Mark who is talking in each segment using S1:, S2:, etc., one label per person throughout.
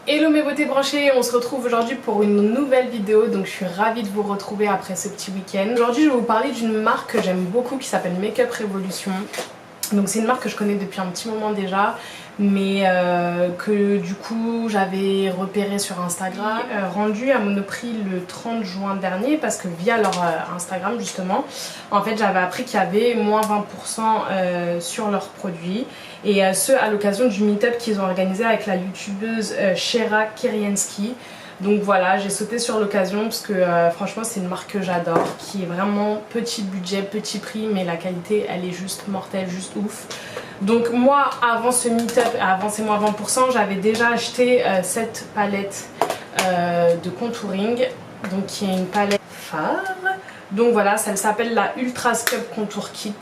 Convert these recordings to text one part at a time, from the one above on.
S1: Hello mes beautés branchées, on se retrouve aujourd'hui pour une nouvelle vidéo, donc je suis ravie de vous retrouver après ce petit week-end. Aujourd'hui je vais vous parler d'une marque que j'aime beaucoup qui s'appelle Makeup Revolution. Donc c'est une marque que je connais depuis un petit moment déjà, mais que du coup j'avais repéré sur Instagram, rendu à Monoprix le 30 juin dernier parce que via leur Instagram justement, en fait j'avais appris qu'il y avait moins 20% sur leurs produits, et ce à l'occasion du meet-up qu'ils ont organisé avec la youtubeuse Shera Kiriensky. Donc voilà, j'ai sauté sur l'occasion parce que franchement c'est une marque que j'adore, qui est vraiment petit budget, petit prix, mais la qualité elle est juste mortelle, juste ouf. Donc moi avant ce meet-up, avant ces moins 20%, j'avais déjà acheté cette palette de contouring, donc qui est une palette phare. Donc voilà, ça s'appelle la Ultra Sculpt Contour Kit.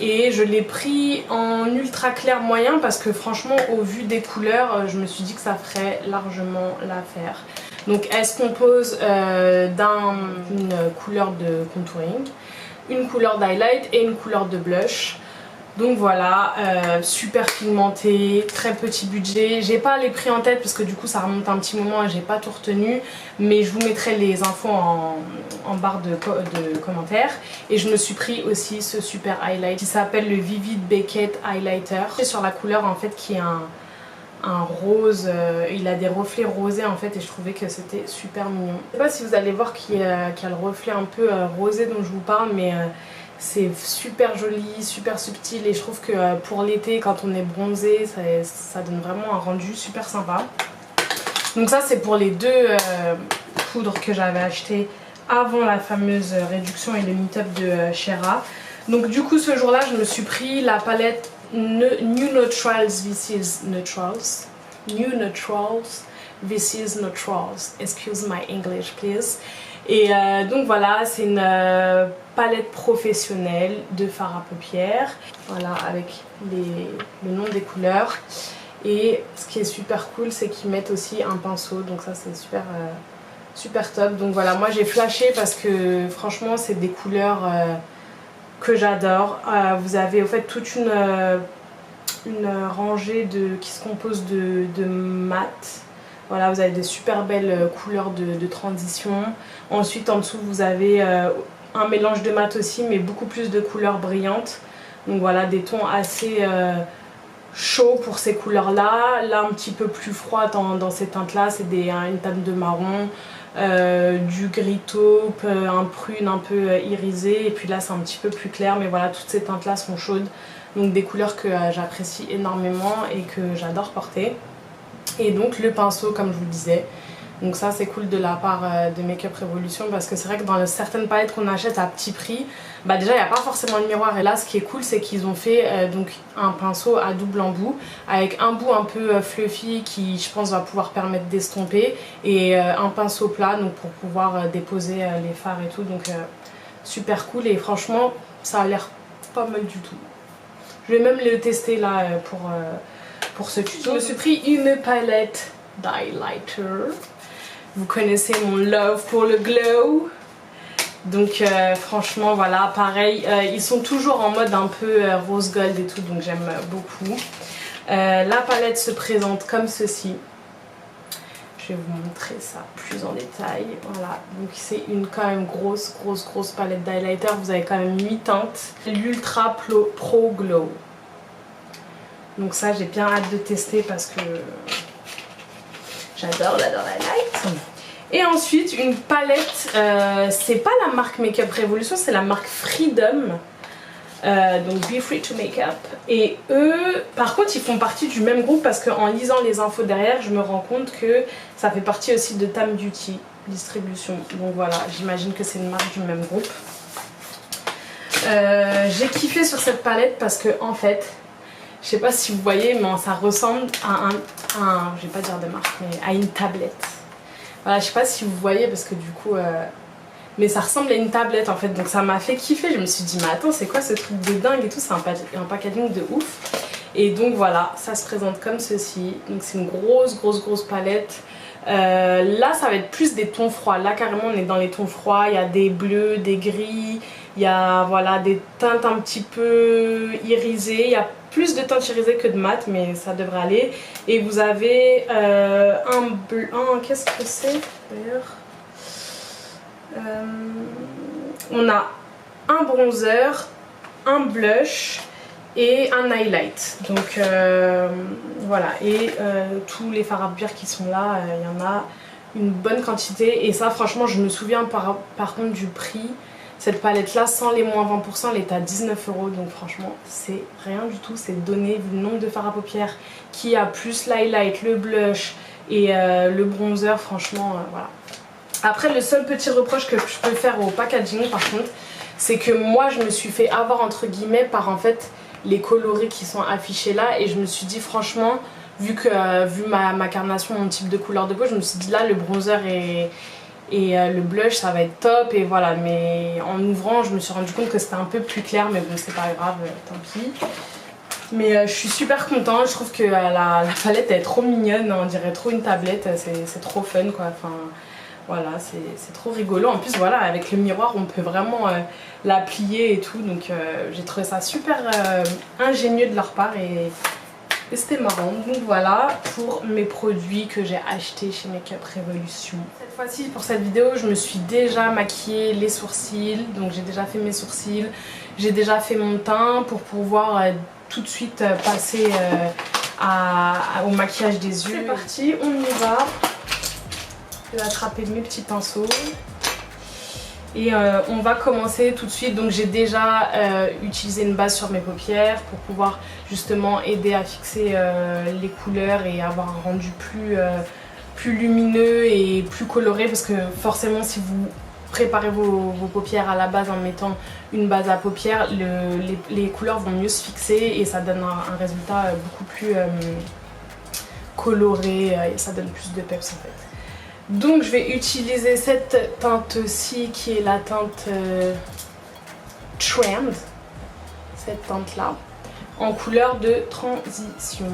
S1: Et je l'ai pris en ultra clair moyen parce que franchement au vu des couleurs je me suis dit que ça ferait largement l'affaire. Donc elle se compose d'une couleur de contouring, une couleur d'highlight et une couleur de blush. Donc voilà, super pigmenté, très petit budget. J'ai pas les prix en tête parce que du coup ça remonte un petit moment et j'ai pas tout retenu, mais je vous mettrai les infos en barre de commentaires. Et je me suis pris aussi ce super highlight qui s'appelle le Vivid Beckett Highlighter. C'est sur la couleur en fait qui est un rose, il a des reflets rosés en fait, et je trouvais que c'était super mignon. Je sais pas si vous allez voir qu'il y a le reflet un peu rosé dont je vous parle, mais c'est super joli, super subtil, et je trouve que pour l'été quand on est bronzé ça donne vraiment un rendu super sympa. Donc ça c'est pour les deux poudres que j'avais achetées avant la fameuse réduction et le meet-up de Shera. Donc du coup ce jour là je me suis pris la palette New Neutrals This is Neutrals. New Neutrals This is Neutrals. Excuse my English please. Et donc voilà, c'est une palette professionnelle de fard à paupières, voilà, avec le nom des couleurs. Et ce qui est super cool, c'est qu'ils mettent aussi un pinceau, donc ça c'est super top. Donc voilà, moi j'ai flashé parce que franchement c'est des couleurs que j'adore. Vous avez en fait toute une rangée qui se compose de mat. Voilà, vous avez des super belles couleurs de transition. Ensuite en dessous vous avez un mélange de mat aussi, mais beaucoup plus de couleurs brillantes. Donc voilà, des tons assez chauds pour ces couleurs là. Là un petit peu plus froid dans ces teintes là, c'est une teinte de marron, du gris taupe, un prune un peu irisé. Et puis là c'est un petit peu plus clair, mais voilà, toutes ces teintes là sont chaudes. Donc des couleurs que j'apprécie énormément et que j'adore porter. Et donc le pinceau comme je vous disais, donc ça c'est cool de la part de Makeup Revolution, parce que c'est vrai que dans certaines palettes qu'on achète à petit prix, bah déjà il n'y a pas forcément le miroir, et là ce qui est cool c'est qu'ils ont fait donc un pinceau à double embout avec un bout un peu fluffy qui je pense va pouvoir permettre d'estomper, et un pinceau plat donc pour pouvoir déposer les fards et tout. Donc super cool, et franchement ça a l'air pas mal du tout. Je vais même le tester là pour ce tuto. Je me suis pris une palette d'highlighter. Vous connaissez mon love pour le glow. Donc franchement voilà, pareil, ils sont toujours en mode un peu rose gold et tout, donc j'aime beaucoup. La palette se présente comme ceci. Je vais vous montrer ça plus en détail. Voilà, donc c'est quand même grosse palette d'highlighter. Vous avez quand même 8 teintes. L'Ultra Pro Glow. Donc ça j'ai bien hâte de tester parce que j'adore l'highlight. Et ensuite une palette, c'est pas la marque Makeup Revolution, c'est la marque Freedom. Donc Be Free to Makeup. Et eux par contre ils font partie du même groupe, parce qu'en lisant les infos derrière je me rends compte que ça fait partie aussi de Tam Beauty Distribution. Donc voilà, j'imagine que c'est une marque du même groupe. J'ai kiffé sur cette palette parce que en fait, je sais pas si vous voyez, mais ça ressemble à je vais pas dire de marque, mais à une tablette. Voilà, je sais pas si vous voyez parce que du coup mais ça ressemble à une tablette en fait, donc ça m'a fait kiffer. Je me suis dit mais attends, c'est quoi ce truc de dingue et tout, c'est un packaging de ouf. Et donc voilà, ça se présente comme ceci. Donc c'est une grosse palette. Là ça va être plus des tons froids. Là carrément on est dans les tons froids, il y a des bleus, des gris, Il y a voilà, des teintes un petit peu irisées. Il y a plus de teintes irisées que de mat, mais ça devrait aller. Et vous avez qu'est-ce que c'est d'ailleurs? On a un bronzer, un blush et un highlight. Donc voilà, et tous les fards à paupières qui sont là, il y en a une bonne quantité. Et ça franchement je me souviens par contre du prix. Cette palette là sans les moins 20% elle est à 19 €, donc franchement c'est rien du tout, c'est donné vu le nombre de fards à paupières qui a, plus l'highlight, le blush et le bronzer, franchement voilà. Après le seul petit reproche que je peux faire au packaging par contre, c'est que moi je me suis fait avoir entre guillemets par en fait les coloris qui sont affichés là, et je me suis dit franchement vu ma carnation, mon type de couleur de peau, je me suis dit là le bronzer et le blush ça va être top, et voilà. Mais en ouvrant je me suis rendu compte que c'était un peu plus clair, mais bon c'est pas grave, tant pis. Mais je suis super contente, je trouve que la palette elle est trop mignonne, on dirait trop une tablette, c'est trop fun quoi. Enfin voilà, c'est trop rigolo. En plus voilà, avec le miroir on peut vraiment la plier et tout, donc j'ai trouvé ça super ingénieux de leur part, et c'était marrant. Donc voilà pour mes produits que j'ai achetés chez Makeup Revolution. Cette fois-ci pour cette vidéo je me suis déjà maquillée les sourcils, donc j'ai déjà fait mes sourcils, j'ai déjà fait mon teint pour pouvoir tout de suite passer au maquillage des yeux. C'est parti, on y va. Je vais attraper mes petits pinceaux. Et on va commencer tout de suite. Donc j'ai déjà utilisé une base sur mes paupières pour pouvoir justement aider à fixer les couleurs et avoir un rendu plus lumineux et plus coloré, parce que forcément si vous préparez vos paupières à la base en mettant une base à paupières, les couleurs vont mieux se fixer et ça donne un résultat beaucoup plus coloré, et ça donne plus de peps en fait. Donc je vais utiliser cette teinte-ci qui est la teinte Trend, cette teinte-là, en couleur de transition.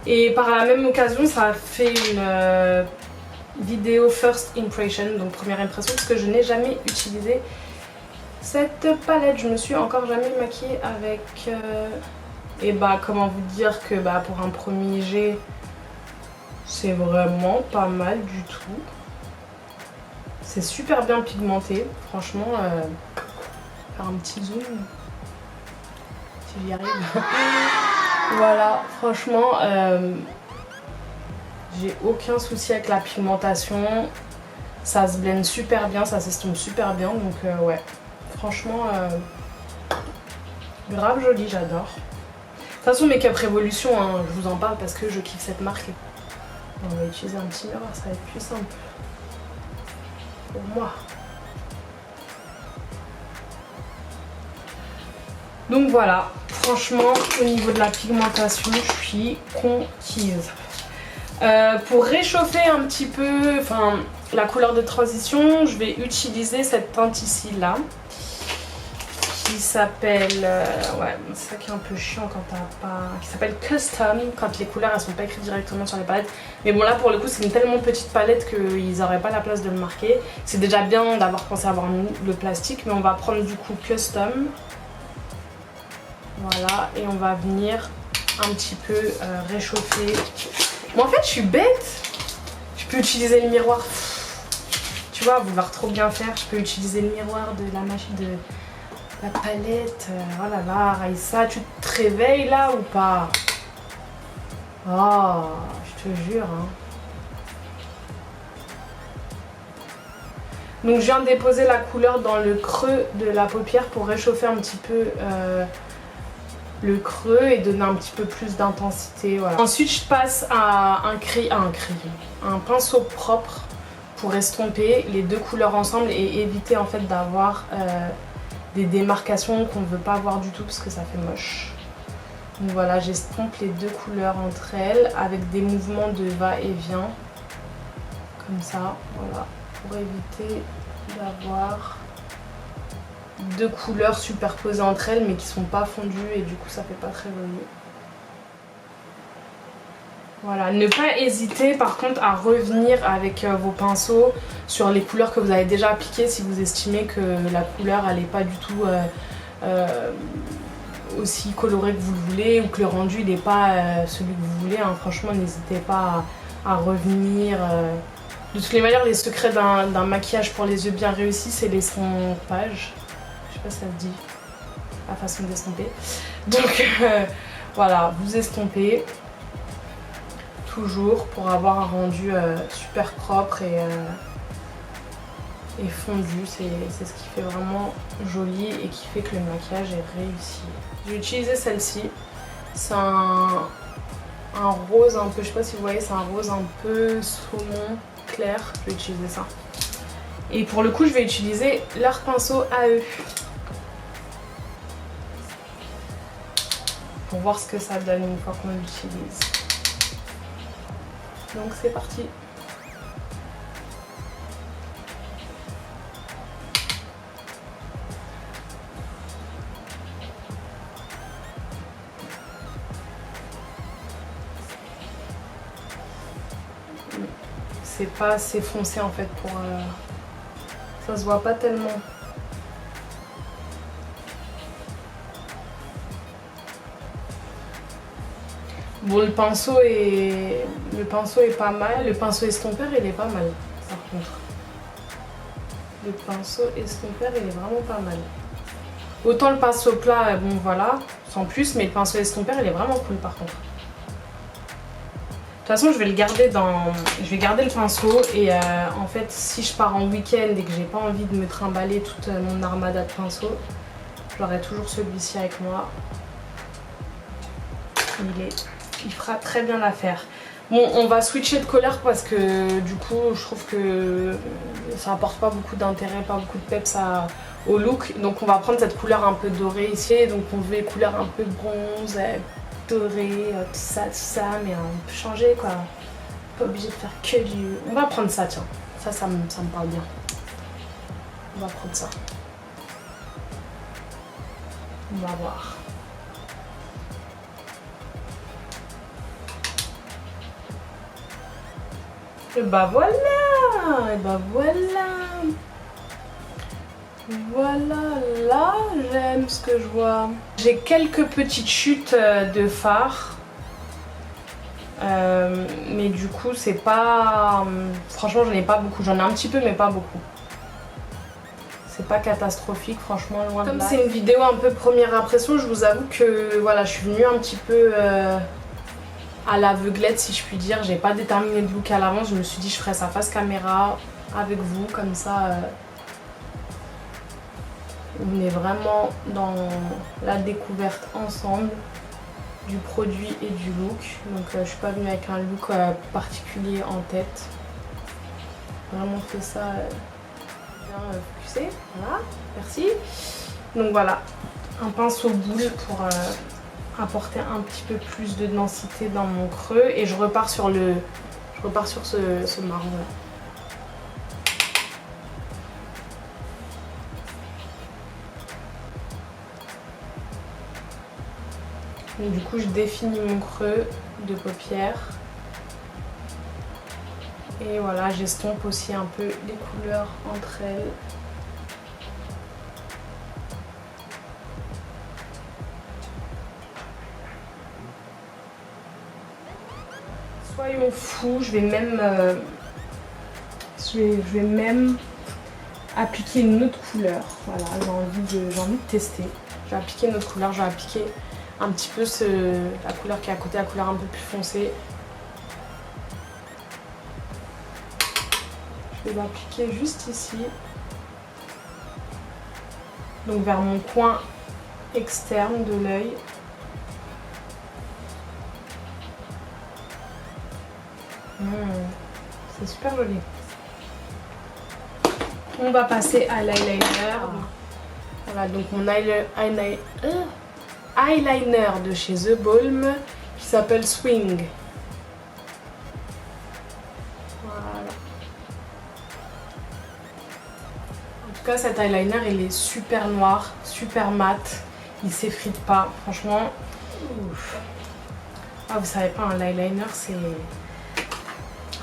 S1: Et par la même occasion, ça a fait une vidéo First Impression, donc première impression, parce que je n'ai jamais utilisé cette palette. Je me suis encore jamais maquillée avec. Et bah comment vous dire que pour un premier jet, c'est vraiment pas mal du tout. C'est super bien pigmenté, franchement. Faire un petit zoom si j'y arrive. Voilà, franchement, j'ai aucun souci avec la pigmentation. Ça se blende super bien, ça s'estompe super bien, donc ouais, franchement, grave joli, j'adore. De toute façon, Makeup Revolution, hein, je vous en parle parce que je kiffe cette marque. On va utiliser un petit miroir, ça va être plus simple pour moi. Donc voilà, franchement au niveau de la pigmentation je suis conquise. Pour réchauffer un petit peu la couleur de transition, je vais utiliser cette teinte ici là, qui s'appelle ouais, c'est ça qui est un peu chiant quand t'as pas, qui s'appelle Custom, quand les couleurs elles sont pas écrites directement sur les palettes. Mais bon là pour le coup c'est une tellement petite palette qu'ils n'auraient pas la place de le marquer. C'est déjà bien d'avoir pensé à avoir mis le plastique, mais on va prendre du coup Custom. Voilà, et on va venir un petit peu réchauffer. Bon en fait je suis bête, je peux utiliser le miroir. Tu vois, vouloir trop bien faire, je peux utiliser le miroir de la machine de la palette. Oh là là, Raïssa, tu te réveilles là ou pas? Oh, je te jure. Hein. Donc je viens de déposer la couleur dans le creux de la paupière pour réchauffer un petit peu le creux et donner un petit peu plus d'intensité. Voilà. Ensuite je passe à un pinceau propre pour estomper les deux couleurs ensemble et éviter en fait d'avoir des démarcations qu'on ne veut pas avoir du tout parce que ça fait moche. Donc voilà, j'estompe les deux couleurs entre elles avec des mouvements de va-et-vient comme ça, voilà, pour éviter d'avoir deux couleurs superposées entre elles mais qui sont pas fondues et du coup ça fait pas très joli. Voilà, ne pas hésiter par contre à revenir avec vos pinceaux sur les couleurs que vous avez déjà appliquées si vous estimez que la couleur elle n'est pas du tout aussi colorée que vous le voulez ou que le rendu n'est pas celui que vous voulez. Hein. Franchement, n'hésitez pas à revenir. De toutes les manières, les secrets d'un maquillage pour les yeux bien réussis, c'est l'estompage. Je sais pas si ça se dit, la façon d'estomper. Donc voilà, vous estompez toujours pour avoir un rendu super propre et fondu. C'est ce qui fait vraiment joli et qui fait que le maquillage est réussi. J'ai utilisé celle-ci. C'est un rose un peu, je sais pas si vous voyez, c'est un rose un peu saumon clair. Je vais utiliser ça. Et pour le coup, je vais utiliser leur pinceau à eux. Pour voir ce que ça donne une fois qu'on l'utilise. Donc c'est parti. C'est pas assez foncé en fait pour... ça se voit pas tellement. Bon, le pinceau est pas mal. Le pinceau estompeur, il est pas mal, par contre. Le pinceau estompeur, il est vraiment pas mal. Autant le pinceau plat, bon voilà, sans plus, mais le pinceau estompeur, il est vraiment cool, par contre. De toute façon, je vais garder le pinceau et en fait, si je pars en week-end et que j'ai pas envie de me trimballer toute mon armada de pinceaux, j'aurai toujours celui-ci avec moi. Il fera très bien l'affaire. Bon, on va switcher de couleur parce que du coup, je trouve que ça apporte pas beaucoup d'intérêt, pas beaucoup de peps au look. Donc on va prendre cette couleur un peu dorée ici. Donc on veut les couleurs un peu bronze, doré, tout ça, mais on peut changer quoi. Pas obligé de faire que du... On va prendre ça, tiens. Ça me parle bien. On va prendre ça. On va voir. Et bah voilà. Et bah voilà. Voilà, là j'aime ce que je vois. J'ai quelques petites chutes de fard. Mais du coup c'est pas... Franchement j'en ai pas beaucoup. J'en ai un petit peu mais pas beaucoup. C'est pas catastrophique franchement, loin de là. Comme c'est une vidéo un peu première impression, je vous avoue que voilà, je suis venue un petit peu à l'aveuglette si je puis dire. J'ai pas déterminé de look à l'avance. Je me suis dit je ferais ça face caméra avec vous comme ça. On est vraiment dans la découverte ensemble du produit et du look. Donc je suis pas venue avec un look particulier en tête. Vraiment fait ça bien focusé. Voilà, merci. Donc voilà, un pinceau boule pour apporter un petit peu plus de densité dans mon creux. Et je repars sur ce marron là. Donc, du coup, je définis mon creux de paupière. Et voilà, j'estompe aussi un peu les couleurs entre elles. Soyons fous, je vais même appliquer une autre couleur. Voilà, j'ai envie de tester. Je vais appliquer une autre couleur, je vais appliquer un petit peu la couleur qui est à côté, la couleur un peu plus foncée. Je vais l'appliquer juste ici. Donc vers mon coin externe de l'œil. C'est super joli. On va passer à l'eyeliner. Voilà, donc mon eyeliner de chez The Balm qui s'appelle Swing. Voilà. En tout cas, cet eyeliner, il est super noir, super mat. Il s'effrite pas, franchement. Ouf. Ah, vous savez pas, l'eyeliner c'est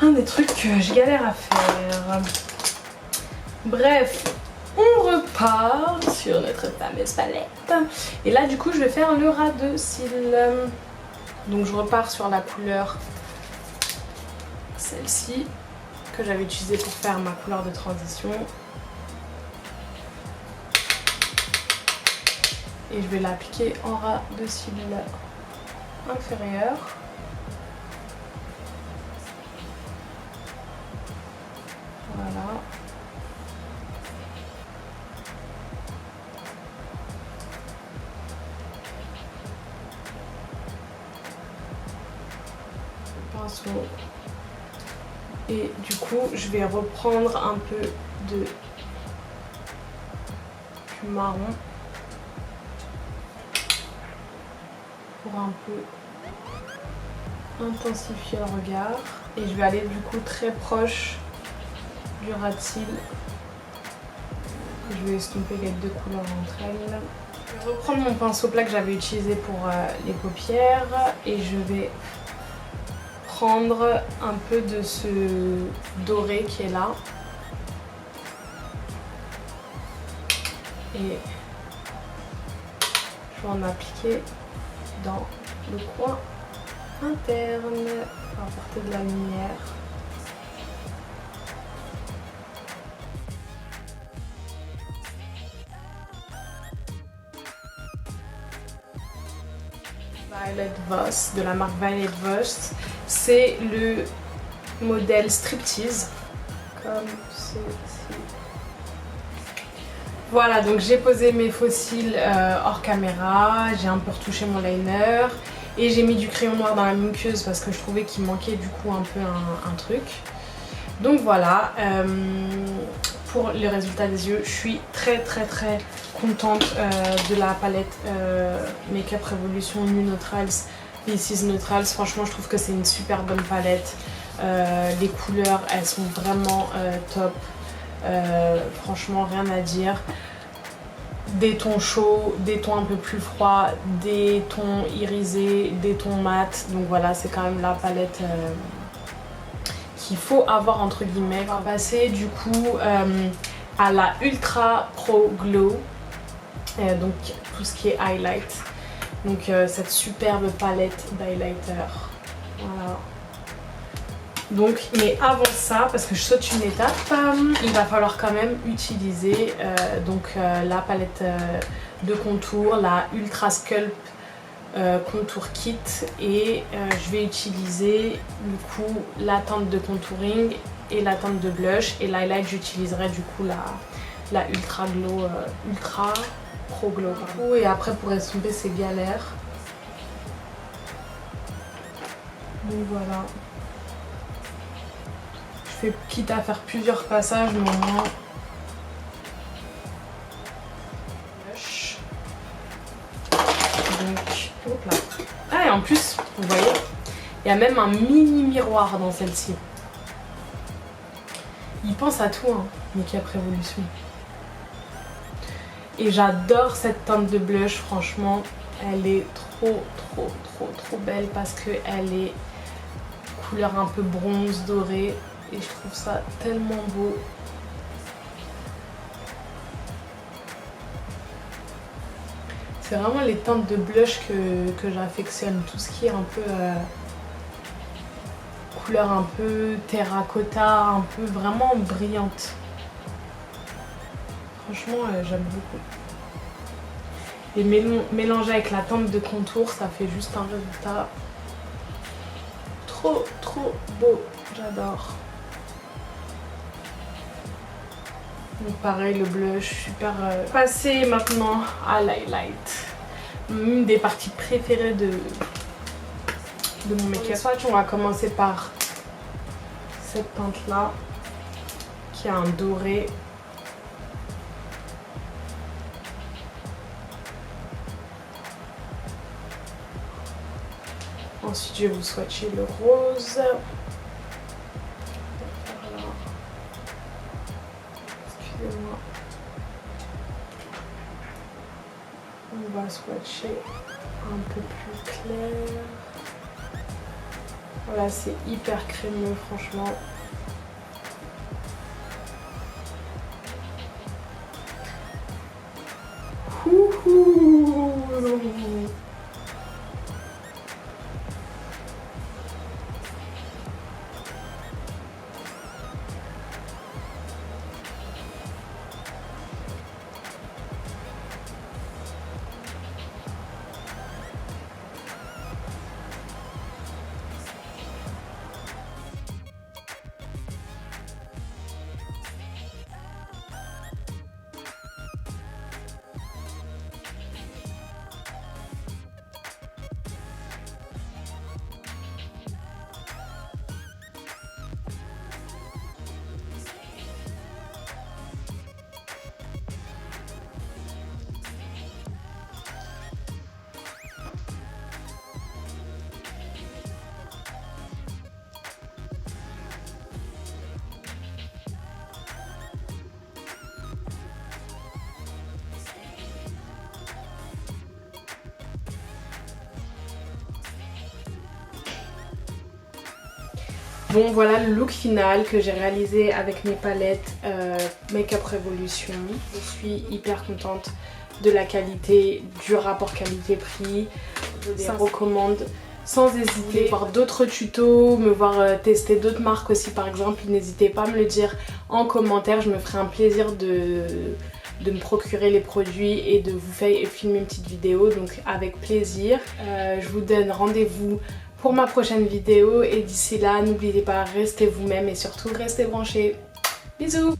S1: un des trucs que je galère à faire. Bref, on repart sur notre fameuse palette. Et là du coup je vais faire le ras de cils. Donc je repars sur la couleur, celle-ci, que j'avais utilisée pour faire ma couleur de transition. Et je vais l'appliquer en ras de cils inférieur. Voilà. Le pinceau. Et du coup, je vais reprendre un peu du marron pour un peu intensifier le regard. Et je vais aller du coup très proche du ras de cils. Je vais estomper les deux couleurs entre elles. Je vais reprendre mon pinceau plat que j'avais utilisé pour les paupières et je vais prendre un peu de ce doré qui est là. Et je vais en appliquer dans le coin interne pour apporter de la lumière. Violet Voss, de la marque Violet Voss. C'est le modèle Striptease, comme ceci. Voilà, donc j'ai posé mes faux cils hors caméra, j'ai un peu retouché mon liner et j'ai mis du crayon noir dans la muqueuse parce que je trouvais qu'il manquait du coup un peu un truc. Donc voilà, pour le résultat des yeux, je suis très contente de la palette Makeup Revolution New Neutrals, This is Neutrals. Franchement, je trouve que c'est une super bonne palette. Les couleurs, elles sont vraiment top. Franchement, rien à dire. Des tons chauds, des tons un peu plus froids, des tons irisés, des tons mat. Donc voilà, c'est quand même la palette qu'il faut avoir entre guillemets. On va passer du coup à la Ultra Pro Glow, donc tout ce qui est highlight. Donc cette superbe palette d'highlighter. Voilà. Donc, mais avant ça, parce que je saute une étape, il va falloir quand même utiliser la palette de contour, la Ultra Sculpt Contour Kit, et je vais utiliser du coup la teinte de contouring et la teinte de blush, et l'highlight j'utiliserai du coup la Ultra Glow, Ultra Pro Glow. Et après pour estomper c'est galère. Donc voilà. Je fais quitte à faire plusieurs passages, mais au moins. Donc, hop là. Ah, et en plus, vous voyez, il y a même un mini miroir dans celle-ci. Il pense à tout, hein, Makeup Revolution. Et j'adore cette teinte de blush, franchement, elle est trop belle parce qu'elle est couleur un peu bronze doré. Et je trouve ça tellement beau. C'est vraiment les teintes de blush que j'affectionne. Tout ce qui est un peu couleur un peu terracotta, un peu vraiment brillante. Franchement, j'aime beaucoup. Et mélangé avec la teinte de contour, ça fait juste un résultat trop beau. J'adore. Donc pareil, le blush, super. Passer maintenant à l'highlight. Une des parties préférées de mon make-up. Swatch, on va commencer par cette teinte là, qui a un doré. Ensuite, je vais vous swatcher le rose. On va swatcher un peu plus clair. Voilà, c'est hyper crémeux franchement. Ouhou. Bon, voilà le look final que j'ai réalisé avec mes palettes Makeup Revolution. Je suis hyper contente de la qualité, du rapport qualité-prix. Je les recommande sans hésiter. Voir d'autres tutos, me voir tester d'autres marques aussi par exemple, n'hésitez pas à me le dire en commentaire. Je me ferai un plaisir de me procurer les produits et de vous faire filmer une petite vidéo, donc avec plaisir. Je vous donne rendez-vous pour ma prochaine vidéo et d'ici là, n'oubliez pas, restez vous-même et surtout restez branchés. Bisous!